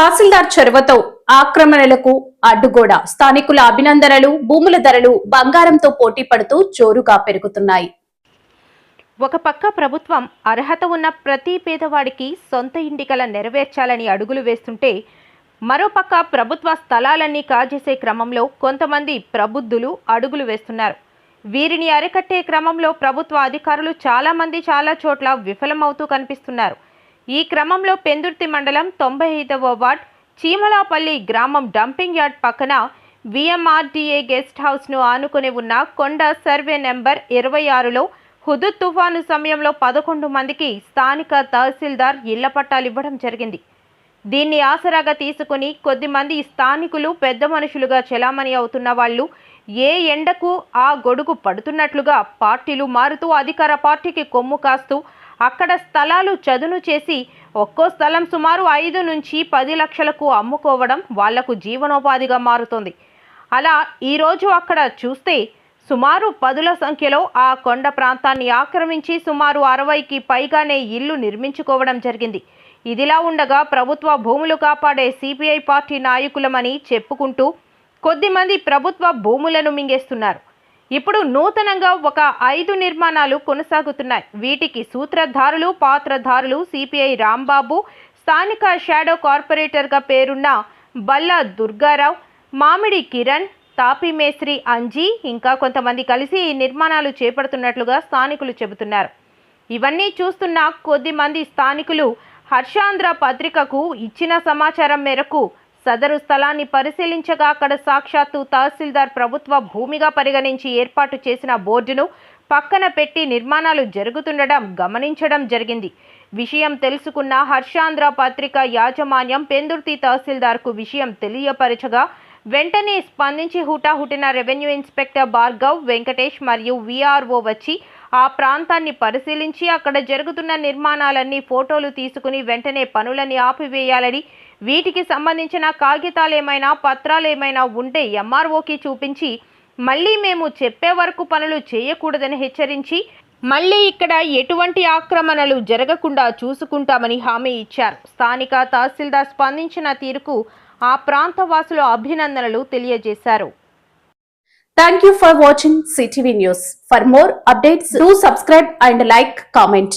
తహసీల్దార్ చొరవతో ఆక్రమణలకు అడ్డుగోడ, స్థానికుల అభినందనలు, భూముల ధరలు బంగారంతో పోటీ పడుతూ జోరుగా పెరుగుతున్నాయి. ఒక పక్క ప్రభుత్వం అర్హత ఉన్న ప్రతి పేదవాడికి సొంత ఇంటి కల నెరవేర్చాలని అడుగులు వేస్తుంటే, మరోపక్క ప్రభుత్వ స్థలాలన్నీ కాజేసే క్రమంలో కొంతమంది ప్రబుద్ధులు అడుగులు వేస్తున్నారు. వీరిని అరికట్టే క్రమంలో ప్రభుత్వ అధికారులు చాలా చోట్ల విఫలమవుతూ కనిపిస్తున్నారు. ఈ క్రమంలో పెందుర్తి మండలం 95వ వార్డ్ చీమలాపల్లి గ్రామం డంపింగ్ యార్డ్ పక్కన విఎంఆర్డీఏ గెస్ట్ హౌస్ను ఆనుకుని ఉన్న కొండ సర్వే నెంబర్ 26లో హుదూద్ తుఫాను సమయంలో 11 మందికి స్థానిక తహసీల్దార్ ఇళ్ల పట్టాలు ఇవ్వడం జరిగింది. దీన్ని ఆసరాగా తీసుకుని కొద్దిమంది స్థానికులు పెద్ద మనుషులుగా చెలామణి అవుతున్న వాళ్ళు ఏ ఎండకు ఆ గొడుగు పడుతున్నట్లుగా పార్టీలు మారుతూ అధికార పార్టీకి కొమ్ము కాస్తూ అక్కడ స్థలాలు చదును చేసి ఒక్కో స్థలం సుమారు 5 నుంచి 10 లక్షలకు అమ్ముకోవడం వాళ్లకు జీవనోపాధిగా మారుతోంది. అలా ఈరోజు అక్కడ చూస్తే సుమారు 10ల సంఖ్యలో ఆ కొండ ప్రాంతాన్ని ఆక్రమించి సుమారు 60కి పైగానే ఇల్లు నిర్మించుకోవడం జరిగింది. ఇదిలా ఉండగా ప్రభుత్వ భూములు కాపాడే సిపిఐ పార్టీ నాయకులమని చెప్పుకుంటూ కొద్దిమంది ప్రభుత్వ భూములను మింగేస్తున్నారు. ఇప్పుడు నూతనంగా ఒక 5 నిర్మాణాలు కొనసాగుతున్నాయి. వీటికి సూత్రధారులు, పాత్రధారులు సిపిఐ రాంబాబు, స్థానిక షాడో కార్పొరేటర్గా పేరున్న బల్లా దుర్గారావు, మామిడి కిరణ్, తాపి మేస్త్రి అంజీ ఇంకా కొంతమంది కలిసి ఈ నిర్మాణాలు చేపడుతున్నట్లుగా స్థానికులు చెబుతున్నారు. ఇవన్నీ చూస్తున్న కొద్దిమంది స్థానికులు హర్షాంధ్ర పత్రికకు ఇచ్చిన సమాచారం మేరకు సదరు స్థలాన్ని పరిశీలించగా అక్కడ సాక్షాత్తు తహసీల్దార్ ప్రభుత్వ భూమిగా పరిగణించి ఏర్పాటు చేసిన బోర్డును పక్కన పెట్టి నిర్మాణాలు జరుగుతుండడం గమనించడం జరిగింది. విషయం తెలుసుకున్న హర్షాంధ్ర పత్రిక యాజమాన్యం పెందుర్తి తహసీల్దార్కు విషయం తెలియపరచగా వెంటనే స్పందించి హుటాహుటిన రెవెన్యూ ఇన్స్పెక్టర్ భార్గవ్, వెంకటేష్ మరియు విఆర్ఓ వచ్చి ఆ ప్రాంతాన్ని పరిశీలించి అక్కడ జరుగుతున్న నిర్మాణాలన్నీ ఫోటోలు తీసుకుని వెంటనే పనులని ఆపివేయాలని, వీటికి సంబంధించిన కాగితాలేమైనా పత్రాలేమైనా ఉంటే ఎంఆర్ఓకి చూపించి మళ్ళీ మేము చెప్పే వరకు పనులు చేయకూడదని హెచ్చరించి మళ్ళీ ఇక్కడ ఎటువంటి ఆక్రమణలు జరగకుండా చూసుకుంటామని హామీ ఇచ్చారు. స్థానిక తహసీల్దార్ స్పందించిన తీరుకు ఆ ప్రాంత వాసులు అభినందనలు తెలియజేశారు. Thank you for watching CTV News. For more updates, do subscribe and like, comment.